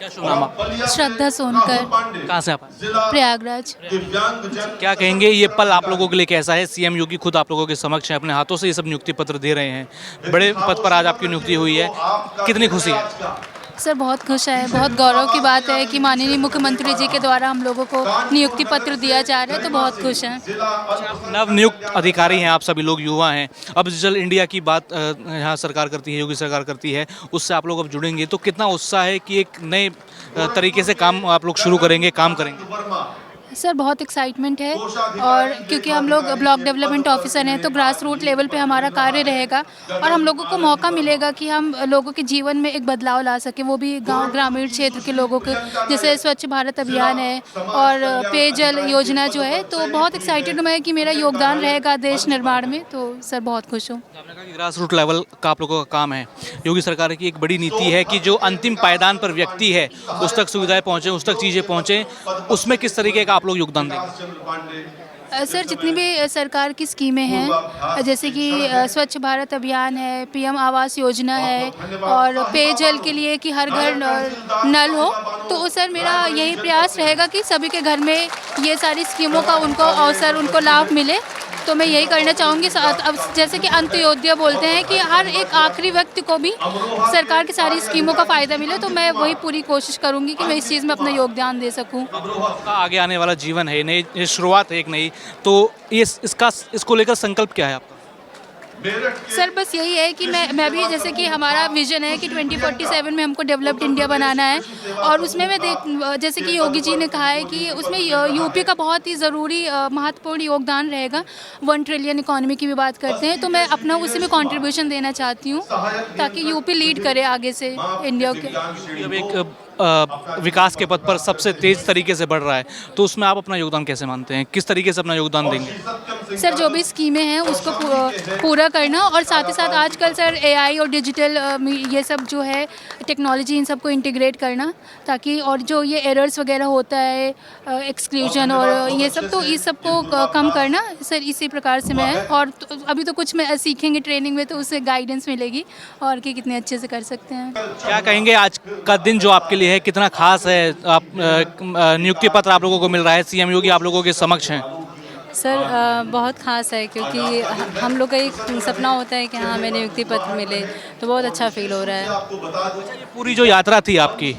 क्या शुभ नाम आपका? श्रद्धा सोनकर। कहाँ से आप आए? प्रयागराज। क्या कहेंगे ये पल आप लोगों के लिए कैसा है? सीएम योगी खुद आप लोगों के समक्ष हैं, अपने हाथों से ये सब नियुक्ति पत्र दे रहे हैं। बड़े पद पर आज आपकी नियुक्ति हुई है, कितनी खुशी है? सर बहुत खुश है, बहुत गौरव की बात है कि माननीय मुख्यमंत्री जी के द्वारा हम लोगों को नियुक्ति पत्र दिया जा रहा है, तो बहुत खुश हैं। नवनियुक्त अधिकारी हैं आप, सभी लोग युवा हैं। अब डिजिटल इंडिया की बात यहाँ सरकार करती है, योगी सरकार करती है, उससे आप लोग अब जुड़ेंगे तो कितना उत्साह है कि एक नए तरीके से काम आप लोग शुरू करेंगे, काम करेंगे? सर बहुत एक्साइटमेंट है, और क्योंकि हम लोग ब्लॉक डेवलपमेंट ऑफिसर हैं तो ग्रास रूट लेवल पे हमारा कार्य रहेगा, और हम लोगों को मौका मिलेगा कि हम लोगों के जीवन में एक बदलाव ला सकें, वो भी गांव ग्रामीण क्षेत्र के लोगों के। जैसे स्वच्छ भारत अभियान है और पेयजल योजना जो है, तो बहुत एक्साइटेड हूँ मैं कि मेरा योगदान रहेगा देश निर्माण में, तो सर बहुत खुश हूँ। आपने कहा कि ग्रास रूट लेवल का आप लोगों का काम है। योगी सरकार की एक बड़ी नीति है कि जो अंतिम पायदान पर व्यक्ति है उस तक सुविधाएं पहुंचे, उस तक चीज़ें पहुंचे। उसमें किस तरीके का आप लोग योगदान देंगे? सर जितनी भी सरकार की स्कीमें हैं, जैसे कि स्वच्छ भारत अभियान है, पीएम आवास योजना है, और पेयजल के लिए कि हर घर नल हो, तो सर मेरा यही प्रयास रहेगा कि सभी के घर में ये सारी स्कीमों का उनको अवसर, उनको लाभ मिले। तो मैं यही करना चाहूँगी। साथ अब जैसे कि अंत्योदय बोलते हैं कि हर एक आखिरी व्यक्ति को भी सरकार की सारी स्कीमों का फ़ायदा मिले, तो मैं वही पूरी कोशिश करूँगी कि मैं इस चीज़ में अपना योगदान दे सकूँ। आपका आगे आने वाला जीवन है, नई ये शुरुआत है एक नई, तो ये इसको लेकर संकल्प क्या है आपका? सर बस यही है कि मैं भी, जैसे कि हमारा विजन है कि 2047 में हमको डेवलप्ड इंडिया बनाना है, और उसमें मैं जैसे कि योगी जी ने कहा है कि उसमें यूपी का बहुत ही ज़रूरी महत्वपूर्ण योगदान रहेगा। 1 ट्रिलियन इकोनॉमी की भी बात करते हैं, तो मैं अपना उसी में कंट्रीब्यूशन देना चाहती हूँ ताकि यूपी लीड करे आगे से इंडिया के। अब एक विकास के पथ पर सबसे तेज तरीके से बढ़ रहा है, तो उसमें आप अपना योगदान कैसे मानते हैं? किस तरीके से अपना योगदान देंगे? सर जो भी स्कीमें हैं उसको पूरा करना, और साथ ही साथ आजकल सर एआई और डिजिटल ये सब जो है टेक्नोलॉजी, इन सबको इंटीग्रेट करना, ताकि और जो ये एरर्स वगैरह होता है, एक्सक्लूजन और ये सब, तो इस सबको कम करना। सर इसी प्रकार से मैं, और तो अभी तो कुछ मैं सीखेंगे ट्रेनिंग में, तो उससे गाइडेंस मिलेगी और कि कितने अच्छे से कर सकते हैं। क्या कहेंगे आज का दिन जो आपके लिए है कितना खास है? आप नियुक्ति पत्र आप लोगों को मिल रहा है, सीएम योगी आप लोगों के समक्ष हैं। सर बहुत ख़ास है, क्योंकि हम लोग का एक सपना होता है कि हाँ हमें नियुक्ति पत्र मिले, तो बहुत अच्छा फील हो रहा है। ये पूरी जो यात्रा थी आपकी,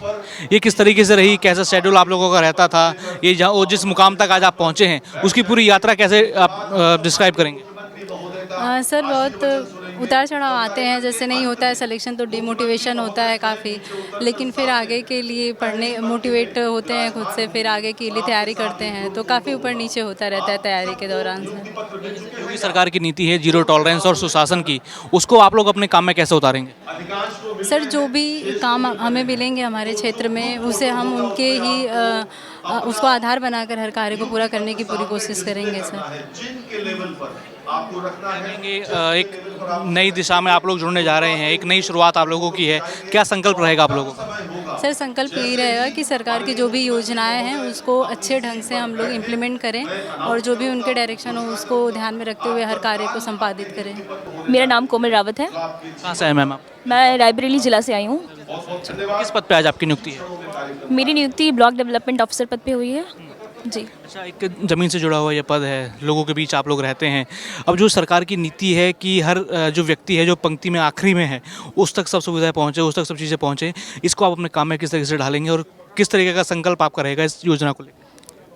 ये किस तरीके से रही? कैसा शेड्यूल आप लोगों का रहता था? ये जहाँ वो जिस मुकाम तक आज आप पहुँचे हैं, उसकी पूरी यात्रा कैसे आप डिस्क्राइब करेंगे? सर बहुत उतार चढ़ाव आते हैं, जैसे नहीं होता है सिलेक्शन तो डिमोटिवेशन होता है काफ़ी, लेकिन फिर आगे के लिए पढ़ने मोटिवेट होते हैं खुद से, फिर आगे के लिए तैयारी करते हैं, तो काफ़ी ऊपर नीचे होता रहता है तैयारी के दौरान से। योगी सरकार की नीति है जीरो टॉलरेंस और सुशासन की, उसको आप लोग अपने काम में कैसे उतारेंगे? सर जो भी काम हमें मिलेंगे हमारे क्षेत्र में, उसे हम उनके ही उसको आधार बनाकर हर कार्य को पूरा करने की पूरी कोशिश करेंगे सर। कहेंगे एक नई दिशा में आप लोग जुड़ने जा रहे हैं, एक नई शुरुआत आप लोगों की है, क्या संकल्प रहेगा आप लोगों का? सर संकल्प यही रहेगा कि सरकार की जो भी योजनाएं हैं उसको अच्छे ढंग से हम लोग इम्प्लीमेंट करें, और जो भी उनके डायरेक्शन हो उसको ध्यान में रखते हुए हर कार्य को संपादित करें। मेरा नाम कोमल रावत है। कहाँ से है मैम आप? मैं रायबरेली ज़िला से आई हूँ। किस पद पे आज आपकी नियुक्ति है? मेरी नियुक्ति ब्लॉक डेवलपमेंट ऑफिसर पद पे हुई है जी। अच्छा, एक ज़मीन से जुड़ा हुआ ये पद है, लोगों के बीच आप लोग रहते हैं। अब जो सरकार की नीति है कि हर जो व्यक्ति है जो पंक्ति में आखिरी में है उस तक सब सुविधाएं पहुंचे, उस तक सब चीज़ें पहुंचे, इसको आप अपने काम में किस तरीके से ढालेंगे और किस तरीके का संकल्प आपका रहेगा इस योजना को लेकर?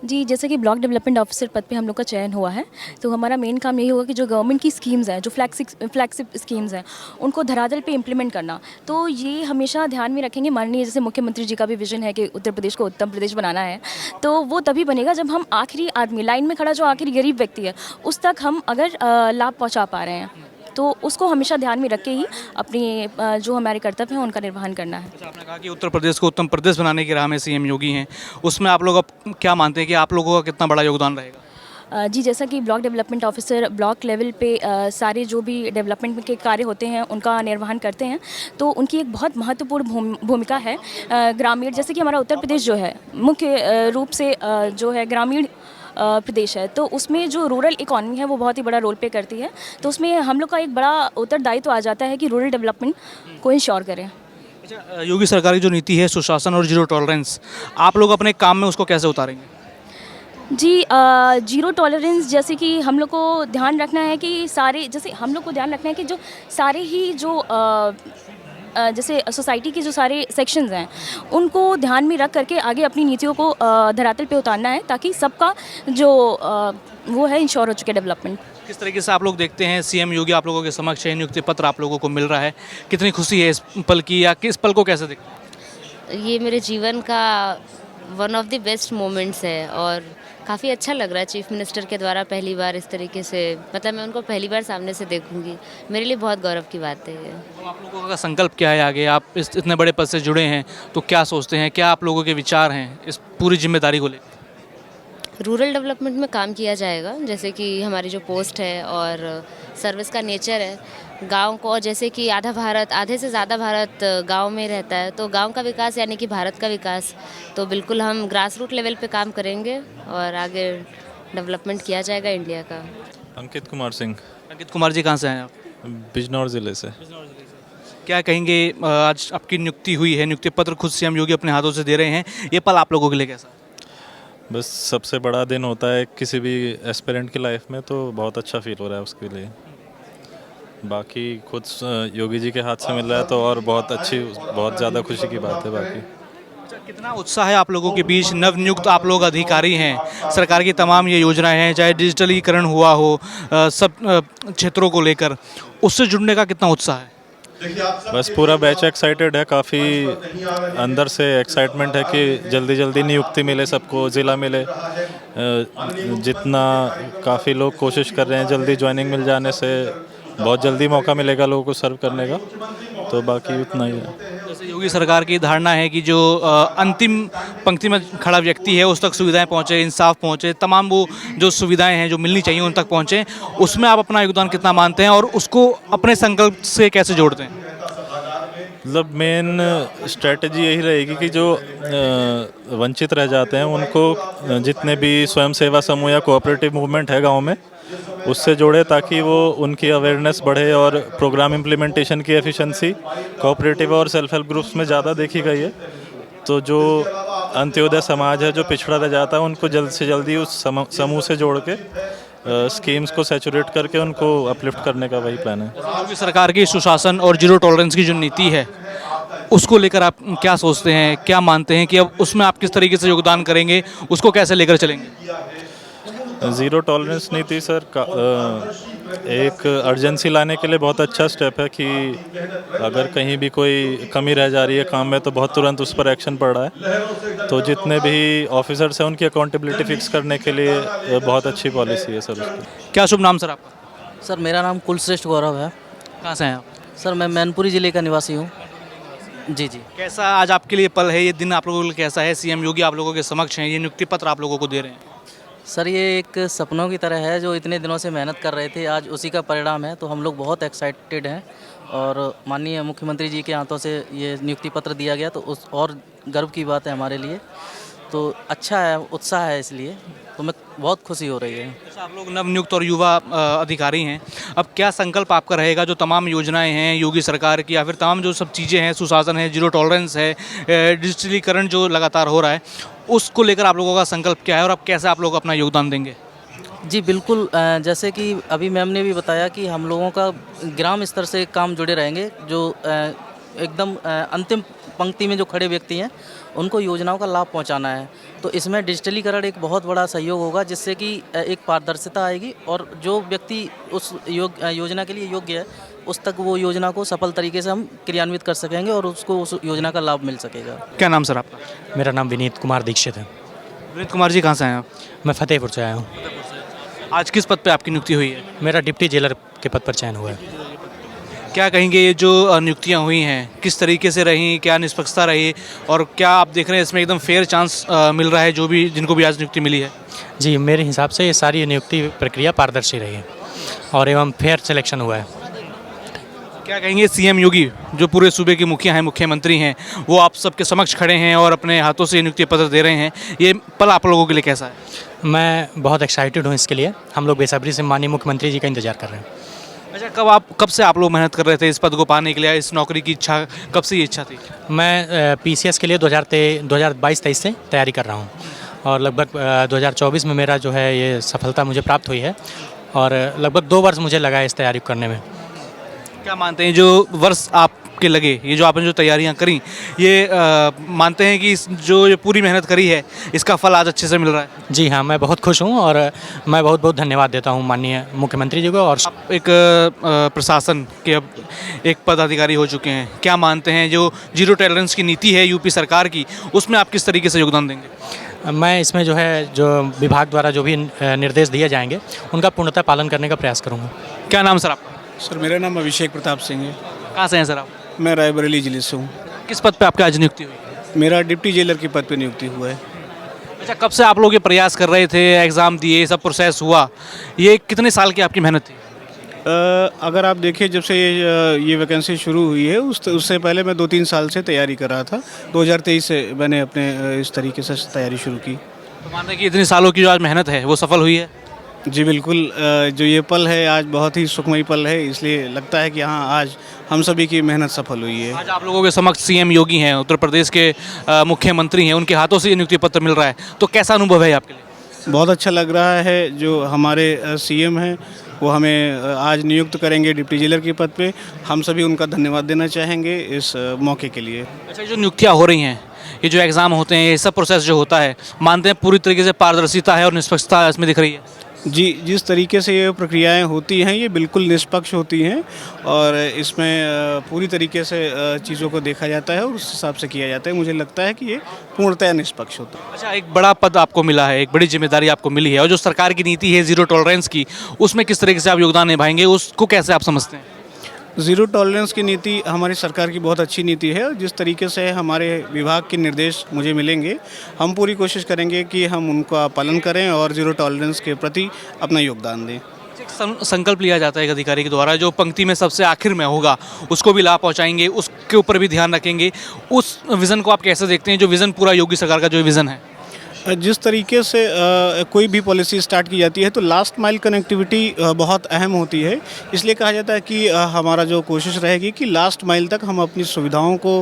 जी, जैसे कि ब्लॉक डेवलपमेंट ऑफिसर पद पे हम लोग का चयन हुआ है, तो हमारा मेन काम यही होगा कि जो गवर्नमेंट की स्कीम्स हैं, जो फ्लैगशिप स्कीम्स हैं, उनको धरातल पे इम्प्लीमेंट करना। तो ये हमेशा ध्यान में रखेंगे। माननीय जैसे मुख्यमंत्री जी का भी विजन है कि उत्तर प्रदेश को उत्तम प्रदेश बनाना है, तो वो तभी बनेगा जब हम आखिरी आदमी, लाइन में खड़ा जो आखिरी गरीब व्यक्ति है, उस तक हम अगर लाभ पहुँचा पा रहे हैं, तो उसको हमेशा ध्यान में रख के ही अपनी जो हमारे कर्तव्य हैं उनका निर्वहन करना है। अच्छा, आपने कहा कि उत्तर प्रदेश को उत्तम प्रदेश बनाने की राह में सीएम योगी हैं, उसमें आप लोग अब क्या मानते हैं कि आप लोगों का कितना बड़ा योगदान रहेगा? जी, जैसा कि block development officer block level पे सारे जो भी डेवलपमेंट के कार्य होते हैं उनका निर्वहन करते हैं, तो उनकी एक बहुत महत्वपूर्ण भूमिका है। ग्रामीण, जैसे कि हमारा उत्तर प्रदेश जो है मुख्य रूप से जो है ग्रामीण प्रदेश है, तो उसमें जो रूरल इकॉनमी है वो बहुत ही बड़ा रोल प्ले करती है। तो उसमें हम लोग का एक बड़ा उत्तरदायित्व आ जाता है कि रूरल डेवलपमेंट को इंश्योर करें। अच्छा, योगी सरकार की जो नीति है सुशासन और जीरो टॉलरेंस, आप लोग अपने काम में उसको कैसे उतारेंगे? जी जीरो टॉलरेंस जैसे कि हम लोग को ध्यान रखना है कि सारे जैसे हम लोग को ध्यान रखना है कि जो सारे ही जो जैसे सोसाइटी के जो सारे सेक्शंस हैं उनको ध्यान में रख करके आगे अपनी नीतियों को धरातल पे उतारना है ताकि सबका जो वो है इंश्योर हो चुके डेवलपमेंट। किस तरीके से आप लोग देखते हैं सीएम योगी आप लोगों के समक्ष है, नियुक्ति पत्र आप लोगों को मिल रहा है, कितनी खुशी है इस पल की, या किस पल को कैसे देखते हैं? ये मेरे जीवन का one of the best moments है और काफ़ी अच्छा लग रहा है। चीफ मिनिस्टर के द्वारा पहली बार इस तरीके से, मतलब मैं उनको पहली बार सामने से देखूंगी, मेरे लिए बहुत गौरव की बात है ये। तो आप लोगों का संकल्प क्या है आगे? आप इस इतने बड़े पद से जुड़े हैं तो क्या सोचते हैं, क्या आप लोगों के विचार हैं इस पूरी जिम्मेदारी को लेकर? रूरल डेवलपमेंट में काम किया जाएगा, जैसे कि हमारी जो पोस्ट है और सर्विस का नेचर है गांव को, और जैसे कि आधे से ज़्यादा भारत गांव में रहता है, तो गांव का विकास यानी कि भारत का विकास, तो बिल्कुल हम ग्रास रूट लेवल पे काम करेंगे और आगे डेवलपमेंट किया जाएगा इंडिया का। अंकित कुमार सिंह, अंकित कुमार जी कहाँ से हैं आप? बिजनौर ज़िले से। क्या कहेंगे, आज आपकी नियुक्ति हुई है, नियुक्ति पत्र खुद सीएम योगी अपने हाथों से दे रहे हैं, ये पल आप लोगों के लिए कैसा है? बस सबसे बड़ा दिन होता है किसी भी एस्पिरेंट की लाइफ में, तो बहुत अच्छा फील हो रहा है उसके लिए। बाकी खुद योगी जी के हाथ से मिल रहा है तो और बहुत ज़्यादा खुशी की बात है। बाकी कितना उत्साह है आप लोगों के बीच? नवनियुक्त आप लोग अधिकारी हैं, सरकार की तमाम ये योजनाएं हैं, चाहे डिजिटलीकरण हुआ हो, सब क्षेत्रों को लेकर उससे जुड़ने का कितना उत्साह है? बस पूरा बैच एक्साइटेड है, काफ़ी अंदर से एक्साइटमेंट है कि जल्दी जल्दी नियुक्ति मिले सबको, ज़िला मिले। जितना काफ़ी लोग कोशिश कर रहे हैं जल्दी ज्वाइनिंग मिल जाने से बहुत जल्दी मौका मिलेगा लोगों को सर्व करने का, तो बाकी उतना ही है। जैसे योगी सरकार की धारणा है कि जो अंतिम पंक्ति में खड़ा व्यक्ति है उस तक सुविधाएं पहुंचे, इंसाफ पहुंचे, तमाम वो जो सुविधाएं हैं जो मिलनी चाहिए उन तक पहुंचे, उसमें आप अपना योगदान कितना मानते हैं और उसको अपने संकल्प से कैसे जोड़ते हैं? मतलब मेन स्ट्रेटजी यही रहेगी कि जो वंचित रह जाते हैं उनको जितने भी स्वयं सेवा समूह या कोऑपरेटिव मूवमेंट है गांव में उससे जोड़े, ताकि वो उनकी अवेयरनेस बढ़े और प्रोग्राम इम्प्लीमेंटेशन की एफिशिएंसी कोऑपरेटिव और सेल्फ हेल्प ग्रुप्स में ज़्यादा देखी गई है। तो जो अंत्योदय समाज है जो पिछड़ा रह जाता है उनको जल्द से जल्दी उस समूह से जोड़ के स्कीम्स को सैचुरेट करके उनको अपलिफ्ट करने का वही प्लान है। योगी सरकार की सुशासन और जीरो टॉलरेंस की जो नीति है उसको लेकर आप क्या सोचते हैं, क्या मानते हैं कि अब उसमें आप किस तरीके से योगदान करेंगे, उसको कैसे लेकर चलेंगे? ज़ीरो टॉलरेंस नीति सर एक अर्जेंसी लाने के लिए बहुत अच्छा स्टेप है कि अगर कहीं भी कोई कमी रह जा रही है काम में तो बहुत तुरंत उस पर एक्शन पड़ रहा है। तो जितने भी ऑफिसर्स हैं उनकी अकाउंटेबिलिटी फिक्स करने के लिए बहुत अच्छी पॉलिसी है सर उसकी। क्या शुभ नाम सर आपका? सर मेरा नाम कुलश्रेष्ठ गौरव है। कहाँ से हैं आप? सर मैं मैनपुरी ज़िले का निवासी हूँ। जी। कैसा आज आपके लिए पल है, ये दिन आप लोगों के लिए कैसा है? सीएम योगी आप लोगों के समक्ष हैं, ये नियुक्ति पत्र आप लोगों को दे रहे हैं। सर ये एक सपनों की तरह है जो इतने दिनों से मेहनत कर रहे थे, आज उसी का परिणाम है, तो हम लोग बहुत एक्साइटेड हैं। और माननीय मुख्यमंत्री जी के हाथों से ये नियुक्ति पत्र दिया गया तो उस और गर्व की बात है हमारे लिए, तो अच्छा है, उत्साह है, इसलिए तो मैं बहुत खुशी हो रही है। जैसे आप लोग नवनियुक्त और युवा अधिकारी हैं, अब क्या संकल्प आपका रहेगा जो तमाम योजनाएं हैं योगी सरकार की या फिर तमाम जो सब चीज़ें हैं, सुशासन है, जीरो टॉलरेंस है, डिजिटलीकरण जो लगातार हो रहा है, उसको लेकर आप लोगों का संकल्प क्या है और अब कैसे आप लोग अपना योगदान देंगे? जी बिल्कुल, जैसे कि अभी मैम ने भी बताया कि हम लोगों का ग्राम स्तर से काम जुड़े रहेंगे, जो एकदम अंतिम पंक्ति में जो खड़े व्यक्ति हैं उनको योजनाओं का लाभ पहुंचाना है। तो इसमें डिजिटलीकरण एक बहुत बड़ा सहयोग होगा, जिससे कि एक पारदर्शिता आएगी और जो व्यक्ति उस योजना के लिए योग्य है उस तक वो योजना को सफल तरीके से हम क्रियान्वित कर सकेंगे और उसको उस योजना का लाभ मिल सकेगा। क्या नाम सर आपका? मेरा नाम विनीत कुमार दीक्षित है। विनीत कुमार जी कहाँ से हैं आप? मैं फतेहपुर से आया हूँ। आज किस पद पे आपकी नियुक्ति हुई है? मेरा डिप्टी जेलर के पद पर चयन हुआ है। क्या कहेंगे, ये जो नियुक्तियां हुई हैं किस तरीके से रही, क्या निष्पक्षता रही और क्या आप देख रहे हैं इसमें एकदम फेयर चांस मिल रहा है जो भी जिनको भी आज नियुक्ति मिली है? जी मेरे हिसाब से ये सारी नियुक्ति प्रक्रिया पारदर्शी रही है और एवं फेयर सिलेक्शन हुआ है। क्या कहेंगे, सीएम योगी जो पूरे सूबे के मुखिया हैं, मुख्यमंत्री हैं, वो आप सबके समक्ष खड़े हैं और अपने हाथों से नियुक्ति पत्र दे रहे हैं, ये पल आप लोगों के लिए कैसा है? मैं बहुत एक्साइटेड हूँ इसके लिए। हम लोग बेसब्री से माननीय मुख्यमंत्री जी का इंतजार कर रहे हैं। अच्छा, कब से आप लोग मेहनत कर रहे थे इस पद को पाने के लिए, इस नौकरी की इच्छा, कब से ये इच्छा थी? मैं पीसीएस के लिए 2022-23 से तैयारी कर रहा हूँ और लगभग 2024 में मेरा जो है ये सफलता मुझे प्राप्त हुई है और लगभग 2 वर्ष मुझे लगा है इस तैयारी करने में। क्या मानते हैं जो वर्ष आपके लगे, ये जो आपने जो तैयारियां करी, ये मानते हैं कि जो ये पूरी मेहनत करी है इसका फल आज अच्छे से मिल रहा है? जी हाँ, मैं बहुत खुश हूँ और मैं बहुत बहुत धन्यवाद देता हूँ माननीय मुख्यमंत्री जी को। और आप एक प्रशासन के अब एक पदाधिकारी हो चुके हैं, क्या मानते हैं जो जीरो टॉलरेंस की नीति है यूपी सरकार की, उसमें आप किस तरीके से योगदान देंगे? मैं इसमें जो है जो विभाग द्वारा जो भी निर्देश दिए जाएंगे उनका पूर्णतः पालन करने का प्रयास करूँगा। क्या नाम सर आपका? सर मेरा नाम अभिषेक प्रताप सिंह है। कहाँ से हैं सर आप? मैं रायबरेली जिले से हूँ। किस पद पे आपकी आज नियुक्ति हुई? मेरा डिप्टी जेलर के पद पे नियुक्ति हुआ है। अच्छा, कब से आप लोग ये प्रयास कर रहे थे, एग्ज़ाम दिए, सब प्रोसेस हुआ, ये कितने साल की आपकी मेहनत थी? अगर आप देखें जब से ये वैकेंसी शुरू हुई है उससे पहले मैं 2-3 साल से तैयारी कर रहा था। 2023 से मैंने अपने इस तरीके से तैयारी शुरू की। तो मान रहे हैं कि इतनी सालों की जो आज मेहनत है वो सफल हुई है? जी बिल्कुल, जो ये पल है आज बहुत ही सुखमयी पल है, इसलिए लगता है कि हाँ आज हम सभी की मेहनत सफल हुई है। आज आप लोगों के समक्ष सीएम योगी हैं, उत्तर प्रदेश के मुख्यमंत्री हैं, उनके हाथों से ये नियुक्ति पत्र मिल रहा है, तो कैसा अनुभव है आपके लिए? बहुत अच्छा लग रहा है। जो हमारे सीएम हैं वो हमें आज नियुक्त करेंगे डिप्टी जेलर के पद पे। हम सभी उनका धन्यवाद देना चाहेंगे इस मौके के लिए। अच्छा, जो नियुक्तियाँ हो रही हैं, ये जो एग्ज़ाम होते हैं, ये सब प्रोसेस जो होता है, मानते हैं पूरी तरीके से पारदर्शिता है और निष्पक्षता इसमें दिख रही है? जी, जिस तरीके से ये प्रक्रियाएं होती हैं ये बिल्कुल निष्पक्ष होती हैं और इसमें पूरी तरीके से चीज़ों को देखा जाता है और उस हिसाब से किया जाता है। मुझे लगता है कि ये पूर्णतः निष्पक्ष होता है। अच्छा, एक बड़ा पद आपको मिला है, एक बड़ी जिम्मेदारी आपको मिली है, और जो सरकार की नीति है जीरो टॉलरेंस की, उसमें किस तरीके से आप योगदान निभाएंगे, उसको कैसे आप समझते हैं? ज़ीरो टॉलरेंस की नीति हमारी सरकार की बहुत अच्छी नीति है और जिस तरीके से हमारे विभाग के निर्देश मुझे मिलेंगे, हम पूरी कोशिश करेंगे कि हम उनका पालन करें और ज़ीरो टॉलरेंस के प्रति अपना योगदान दें। एक संकल्प लिया जाता है एक अधिकारी के द्वारा, जो पंक्ति में सबसे आखिर में होगा उसको भी लाभ पहुंचाएंगे, उसके ऊपर भी ध्यान रखेंगे। उस विज़न को आप कैसे देखते हैं, जो विज़न पूरा योगी सरकार का जो विज़न है? जिस तरीके से कोई भी पॉलिसी स्टार्ट की जाती है तो लास्ट माइल कनेक्टिविटी बहुत अहम होती है। इसलिए कहा जाता है कि हमारा जो कोशिश रहेगी कि लास्ट माइल तक हम अपनी सुविधाओं को,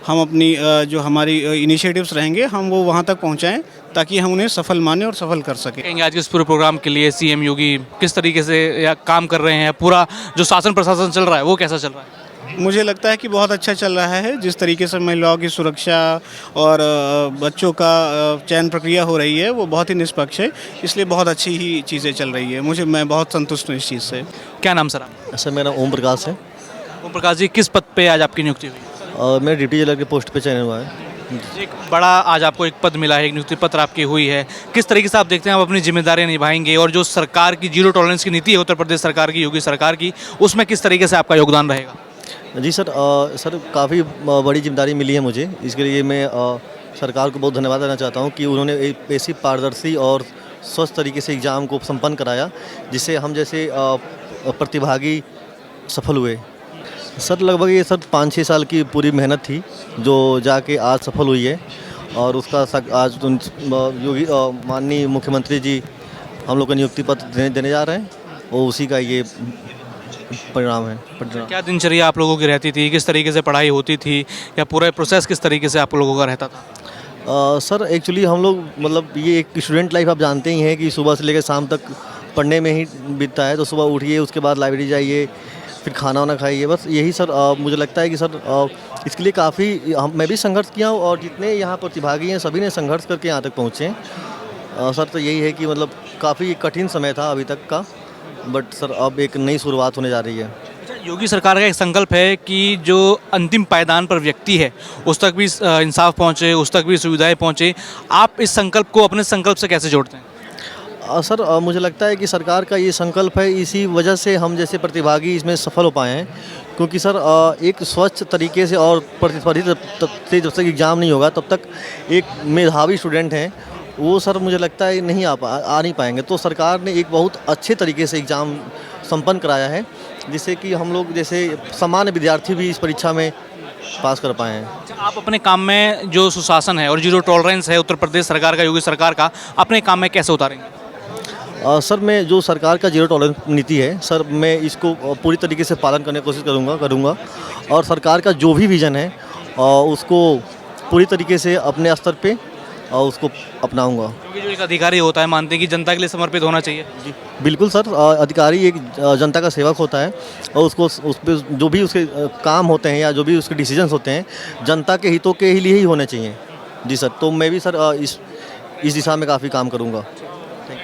हम अपनी जो हमारी इनिशिएटिव्स रहेंगे, हम वो वहाँ तक पहुँचाएँ ताकि हम उन्हें सफल माने और सफल कर सकें। आज के इस पूरे प्रोग्राम के लिए सीएम योगी किस तरीके से या काम कर रहे हैं, पूरा जो शासन प्रशासन चल रहा है वो कैसा चल रहा है? मुझे लगता है कि बहुत अच्छा चल रहा है। जिस तरीके से महिलाओं की सुरक्षा और बच्चों का चयन प्रक्रिया हो रही है वो बहुत ही निष्पक्ष है, इसलिए बहुत अच्छी ही चीज़ें चल रही है। मैं बहुत संतुष्ट हूँ इस चीज़ से। क्या नाम सर आप? सर मेरा ओम प्रकाश है। ओम प्रकाश जी, किस पद पे आज आपकी नियुक्ति हुई? मेरा डिप्टी जेलर के पोस्ट पे चयन हुआ है। एक बड़ा आज आपको एक पद मिला है, एक नियुक्ति पत्र आपकी हुई है, किस तरीके से आप देखते हैं आप अपनी जिम्मेदारियां निभाएंगे, और जो सरकार की जीरो टॉलरेंस की नीति है उत्तर प्रदेश सरकार की, योगी सरकार की, उसमें किस तरीके से आपका योगदान रहेगा? जी सर, काफ़ी बड़ी जिम्मेदारी मिली है मुझे। इसके लिए मैं सरकार को बहुत धन्यवाद देना चाहता हूँ कि उन्होंने एक ऐसी पारदर्शी और स्वस्थ तरीके से एग्ज़ाम को संपन्न कराया जिससे हम जैसे प्रतिभागी सफल हुए। सर लगभग ये सर 5-6 साल की पूरी मेहनत थी जो जाके आज सफल हुई है और उसका आज योगी माननीय मुख्यमंत्री जी हम लोग को नियुक्ति पत्र देने जा रहे हैं और उसी का ये परिणाम है। क्या दिनचर्या आप लोगों की रहती थी, किस तरीके से पढ़ाई होती थी, या पूरा प्रोसेस किस तरीके से आप लोगों का रहता था? सर एक्चुअली हम लोग मतलब ये एक स्टूडेंट लाइफ आप जानते ही हैं कि सुबह से लेकर शाम तक पढ़ने में ही बीतता है। तो सुबह उठिए, उसके बाद लाइब्रेरी जाइए, फिर खाना वाना खाइए, बस यही सर। मुझे लगता है कि सर इसके लिए काफ़ी मैं भी संघर्ष किया हूँ और जितने यहाँ प्रतिभागी हैं सभी ने संघर्ष करके यहाँ तक पहुँचे हैं। सर तो यही है कि मतलब काफ़ी कठिन समय था अभी तक का, बट सर अब एक नई शुरुआत होने जा रही है। योगी सरकार का एक संकल्प है कि जो अंतिम पायदान पर व्यक्ति है उस तक भी इंसाफ पहुंचे, उस तक भी सुविधाएं पहुंचे। आप इस संकल्प को अपने संकल्प से कैसे जोड़ते हैं? सर मुझे लगता है कि सरकार का ये संकल्प है, इसी वजह से हम जैसे प्रतिभागी इसमें सफल हो पाए हैं। क्योंकि सर एक स्वच्छ तरीके से और प्रतिस्पर्धी जब तक एग्ज़ाम नहीं होगा तब तक एक मेधावी स्टूडेंट हैं वो सर मुझे लगता है नहीं आ नहीं पाएंगे। तो सरकार ने एक बहुत अच्छे तरीके से एग्ज़ाम संपन्न कराया है जिससे कि हम लोग जैसे सामान्य विद्यार्थी भी इस परीक्षा में पास कर पाए हैं। आप अपने काम में जो सुशासन है और जीरो टॉलरेंस है उत्तर प्रदेश सरकार का, योगी सरकार का, अपने काम में कैसे उतारेंगे? सर मैं जो सरकार का जीरो टॉलरेंस नीति है सर, मैं इसको पूरी तरीके से पालन करने की कोशिश करूँगा और सरकार का जो भी विज़न है उसको पूरी तरीके से अपने स्तर पे उसको अपनाऊंगा। क्योंकि जो एक अधिकारी होता है मानते हैं कि जनता के लिए समर्पित होना चाहिए। जी बिल्कुल सर, अधिकारी एक जनता का सेवक होता है और उसको उस पर जो भी उसके काम होते हैं या जो भी उसके डिसीजंस होते हैं जनता के हितों के लिए ही होने चाहिए। जी सर, तो मैं भी सर इस दिशा में काफ़ी काम करूँगा।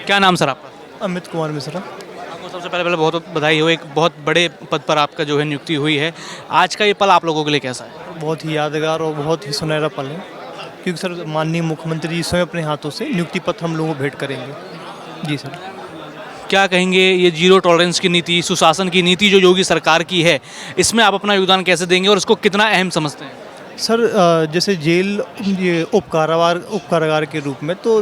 क्या नाम सर आपका? अमित कुमार मिश्रा। आपको सबसे पहले बहुत बधाई हो, एक बहुत बड़े पद पर आपका जो है नियुक्ति हुई है। आज का ये पल आप लोगों के लिए कैसा है? बहुत ही यादगार और बहुत ही सुनहरा पल है, क्योंकि सर माननीय मुख्यमंत्री जी स्वयं अपने हाथों से नियुक्ति पत्र हम लोगों को भेंट करेंगे। जी सर। क्या कहेंगे ये जीरो टॉलरेंस की नीति, सुशासन की नीति जो योगी सरकार की है, इसमें आप अपना योगदान कैसे देंगे और इसको कितना अहम समझते हैं? सर जैसे जेल ये उपकारागार के रूप में तो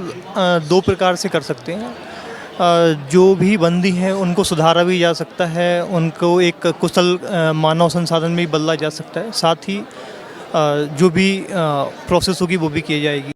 दो प्रकार से कर सकते हैं। जो भी बंदी हैं उनको सुधारा भी जा सकता है, उनको एक कुशल मानव संसाधन में भी बदला जा सकता है, साथ ही जो भी प्रोसेस होगी वो भी की जाएगी।